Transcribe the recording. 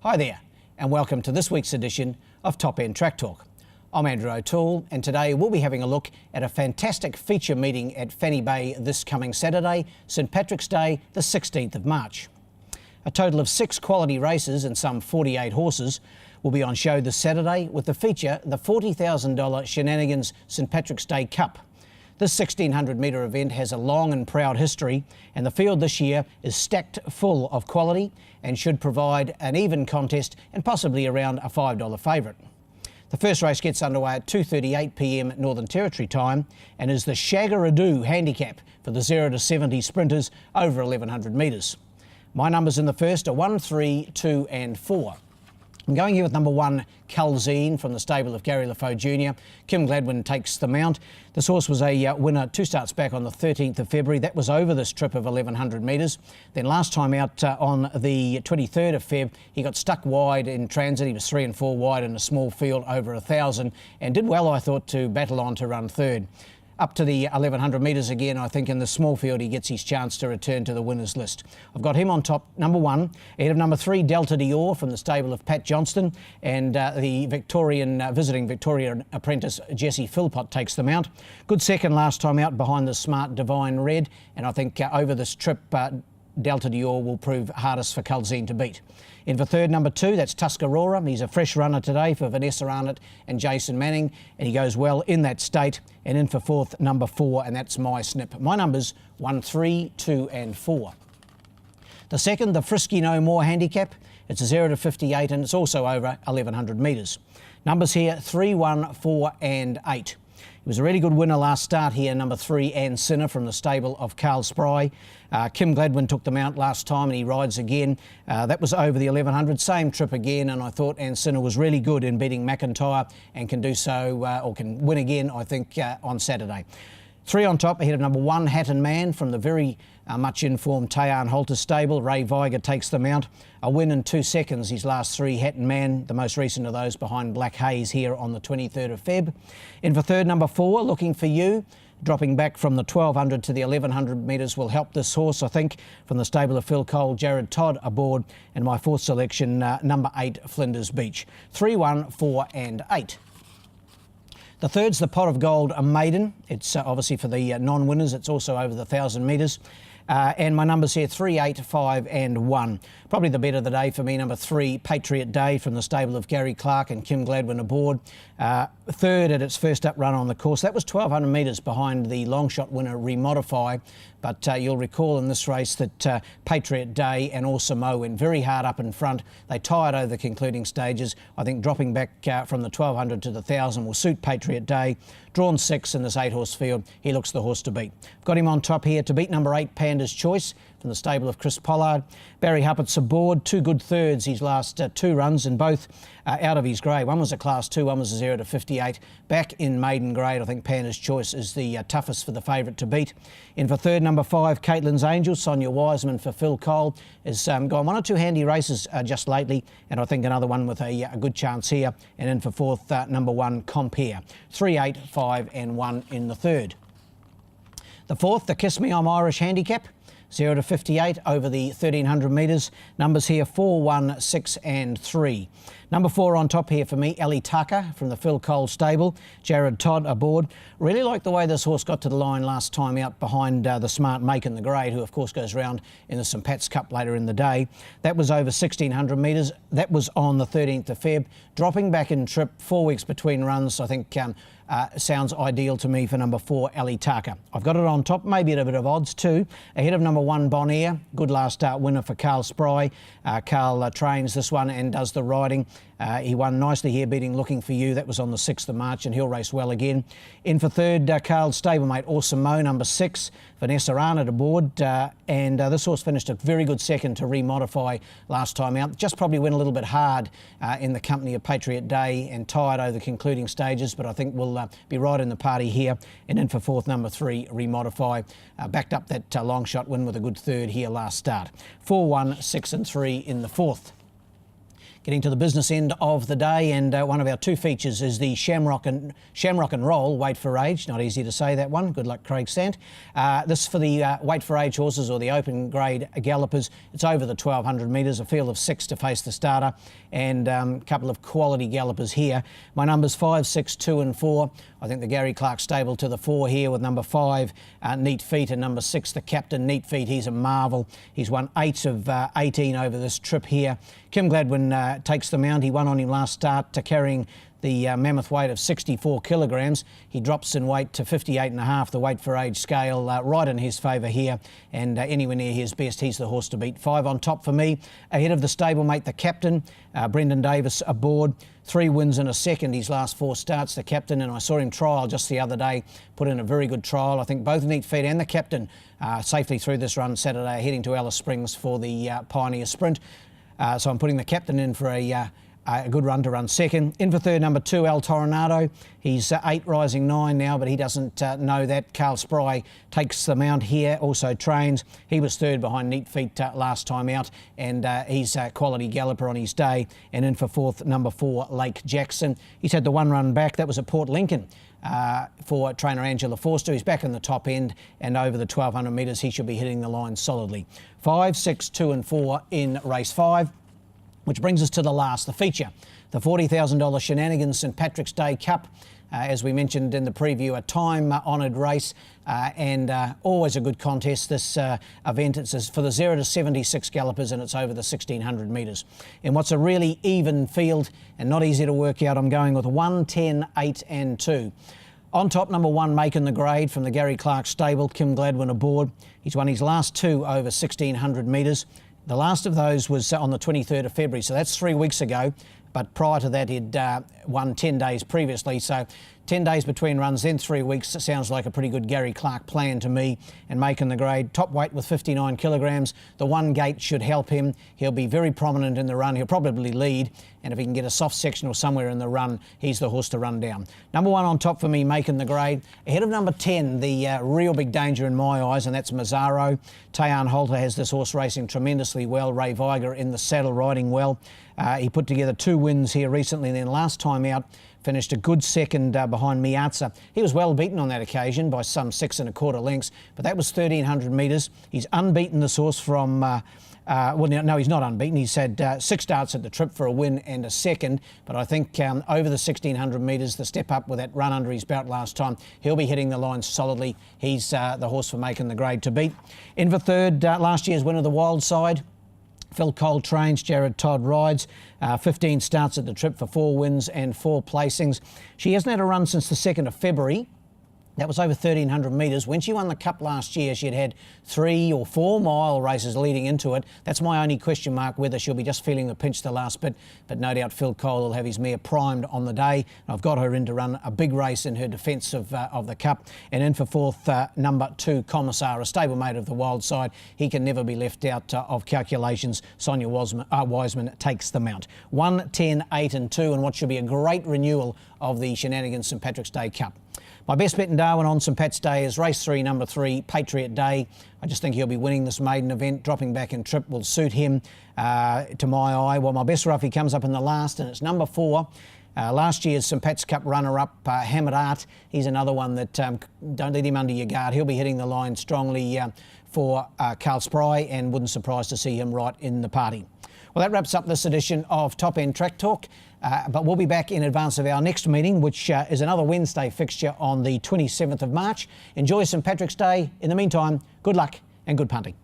Hi there, and welcome to this week's edition of Top End Track Talk. I'm Andrew O'Toole, and today we'll be having a look at a fantastic feature meeting at Fanny Bay this coming Saturday, St Patrick's Day, the 16th of March. A total of 6 quality races and some 48 horses will be on show this Saturday, with the feature the $40,000 Shenanigans St Patrick's Day Cup. This 1600 metre event has a long and proud history, and the field this year is stacked full of quality and should provide an even contest and possibly around a $5 favourite. The first race gets underway at 2:38 p.m. Northern Territory time and is the Shagger-a-Doo handicap for the 0 to 70 sprinters over 1100 metres. My numbers in the first are 1, 3, 2 and 4. I'm going here with number 1, Calzine from the stable of Gary LaFoe Jr. Kim Gladwin takes the mount. This horse was a winner 2 starts back on the 13th of February. That was over this trip of 1100 metres. Then last time out on the 23rd of Feb, he got stuck wide in transit. He was 3 and 4 wide in a small field over 1,000 and did well, I thought, to battle on to run third. Up to the 1100 metres again, I think in the small field he gets his chance to return to the winners list. I've got him on top, number 1, ahead of number 3, Delta Dior from the stable of Pat Johnston, and the visiting Victorian apprentice Jesse Philpott takes the mount. Good second last time out behind the smart Divine Red, and I think over this trip Delta Dior will prove hardest for Calzine to beat. In for third, number 2, that's Tuscarora. He's a fresh runner today for Vanessa Arnott and Jason Manning, and he goes well in that state. And in for fourth, number 4, and that's My Snip. My numbers 1, 3, 2 and 4. The second, the Frisky No More handicap. It's a 0 to 58 and it's also over 1100 metres. Numbers here 3, 1, 4 and 8. He was a really good winner last start here, number 3, Ann Sinner from the stable of Carl Spry. Kim Gladwin took them out last time and he rides again. That was over the 1100, same trip again, and I thought Ann Sinner was really good in beating McIntyre and can do so, or can win again, I think, on Saturday. 3 on top, ahead of number 1, Hatton Man from the very much informed Tayan Halter stable. Ray Viger takes the mount. A win in 2 seconds, his last 3, Hatton Man, the most recent of those behind Black Haze here on the 23rd of Feb. In for third, number 4, Looking For You. Dropping back from the 1200 to the 1100 metres will help this horse, I think, from the stable of Phil Cole, Jared Todd aboard, and my fourth selection, number 8, Flinders Beach. 3, 1, 4 and 8. The third's the Pot of Gold, a maiden. It's obviously for the non-winners. It's also over the 1,000 metres. And my numbers here, 3, 8, 5 and 1. Probably the bet of the day for me, number 3, Patriot Day from the stable of Gary Clark and Kim Gladwin aboard. Third at its first up run on the course. That was 1,200 metres behind the long shot winner Remodify. But you'll recall in this race that Patriot Day and Orsamo went very hard up in front. They tired over the concluding stages. I think dropping back from the 1,200 to the 1,000 will suit Patriot Day. Drawn 6 in this 8-horse field. He looks the horse to beat. Got him on top here to beat number 8, Panda's Choice from the stable of Chris Pollard. Barry Huppett's aboard, 2 good thirds his last 2 runs, and both out of his grade. One was a Class 2, one was a 0 to 58. Back in maiden grade, I think Panda's Choice is the toughest for the favourite to beat. In for third, number 5, Caitlin's Angel. Sonia Wiseman for Phil Cole has gone 1 or 2 handy races just lately, and I think another one with a good chance here. And in for fourth, number 1, Compare. 3, 8, 5 and 1 in the third. The fourth, the Kiss Me I'm Irish handicap. 0 to 58 over the 1,300 metres. Numbers here 4, 1, 6 and 3. Number 4 on top here for me, Ali Taka from the Phil Cole stable. Jared Todd aboard. Really like the way this horse got to the line last time out behind the smart Macon the Grade, who of course goes round in the St Pat's Cup later in the day. That was over 1,600 metres. That was on the 13th of Feb. Dropping back in trip, 4 weeks between runs, I think sounds ideal to me for number 4, Ali Taka. I've got it on top, maybe at a bit of odds too. Ahead of number 1, Bonaire. Good last start winner for Carl Spry. Carl trains this one and does the riding. He won nicely here, beating Looking For You. That was on the 6th of March, and he'll race well again. In for third, Carl's stablemate, Awesome Mo, number 6. Vanessa Arnott aboard, and this horse finished a very good second to Remodify last time out. Just probably went a little bit hard in the company of Patriot Day and tired over the concluding stages, but I think we'll be right in the party here. And in for fourth, number 3, Remodify. Backed up that long shot win with a good third here last start. 4, 1, 6 and 3 in the fourth. Getting to the business end of the day, and one of our two features is the Shamrock and Roll Weight for Age. Not easy to say that one. Good luck, Craig Sant. This for the Weight for Age horses, or the open grade gallopers. It's over the 1200 metres, a field of 6 to face the starter, and a couple of quality gallopers here. My numbers 5, 6, 2 and 4. I think the Gary Clark stable to the 4 here with number 5, Neat Feet, and number 6, the captain, Neat Feet. He's a marvel. He's won 8 of 18 over this trip here. Kim Gladwin takes the mount. He won on him last start, carrying the mammoth weight of 64 kilograms. He drops in weight to 58.5, the weight for age scale, right in his favour here, and anywhere near his best. He's the horse to beat. 5 on top for me. Ahead of the stablemate, the captain, Brendan Davis aboard. 3 wins and a second his last 4 starts, the captain, and I saw him trial just the other day, put in a very good trial. I think both Neat Feet and the captain safely through this run Saturday, heading to Alice Springs for the Pioneer Sprint. So I'm putting the captain in for a good run to run second. In for third, number 2, El Toronado. He's 8 rising 9 now, but he doesn't know that. Carl Spry takes the mount here, also trains. He was third behind Neat Feet last time out, and he's a quality galloper on his day. And in for fourth, number 4, Lake Jackson. He's had the one run back. That was at Port Lincoln for trainer Angela Forster. He's back in the top end, and over the 1200 metres, he should be hitting the line solidly. 5, 6, 2 and 4 in race 5. Which brings us to the last, the feature, the $40,000 Shenanigans St Patrick's Day Cup. As we mentioned in the preview, a time-honoured race and always a good contest. This event, it's for the 0 to 76 gallopers, and it's over the 1600 metres. In what's a really even field and not easy to work out, I'm going with 1, 10, 8 and 2. On top, number 1, Making the Grade from the Gary Clark stable, Kim Gladwin aboard. He's won his last 2 over 1600 metres. The last of those was on the 23rd of February, so that's 3 weeks ago. But prior to that, he'd won 10 days previously. So 10 days between runs, then 3 weeks. It sounds like a pretty good Gary Clark plan to me. And Making the Grade, top weight with 59 kilograms. The one gate should help him. He'll be very prominent in the run. He'll probably lead. And if he can get a soft section or somewhere in the run, he's the horse to run down. Number 1 on top for me, Making the Grade. Ahead of number 10, the real big danger in my eyes, and that's Mazzaro. Tayan Holter has this horse racing tremendously well. Ray Viger in the saddle riding well. He put together 2 wins here recently, and then last time out finished a good second behind Miazza. He was well beaten on that occasion by some 6 1/4 lengths, but that was 1300 metres. He's unbeaten this horse from... well, no, he's not unbeaten. He's had 6 starts at the trip for a win and a second. But I think over the 1600 metres, the step up with that run under his belt last time, he'll be hitting the line solidly. He's the horse for Making the Grade to beat. In for third, last year's winner, the Wild Side. Phil Cole trains, Jared Todd rides. 15 starts at the trip for 4 wins and 4 placings. She hasn't had a run since the 2nd of February. That was over 1,300 metres. When she won the Cup last year, she had 3 or 4 mile races leading into it. That's my only question mark, whether she'll be just feeling the pinch the last bit. But no doubt Phil Cole will have his mare primed on the day. I've got her in to run a big race in her defence of the Cup. And in for fourth, number 2, Commissar, a stablemate of the Wild Side. He can never be left out of calculations. Sonia Wiseman takes the mount. 1, 10, 8 and 2, and what should be a great renewal of the Shenanigans St Patrick's Day Cup. My best bet in Darwin on St Pat's Day is race 3, number 3, Patriot Day. I just think he'll be winning this maiden event. Dropping back in trip will suit him to my eye. Well, my best roughie comes up in the last, and it's number 4. Last year's St Pat's Cup runner-up, Hamid Art. He's another one that don't let him under your guard. He'll be hitting the line strongly for Carl Spry, and wouldn't surprise to see him right in the party. Well, that wraps up this edition of Top End Track Talk. But we'll be back in advance of our next meeting, which is another Wednesday fixture on the 27th of March. Enjoy St Patrick's Day. In the meantime, good luck and good punting.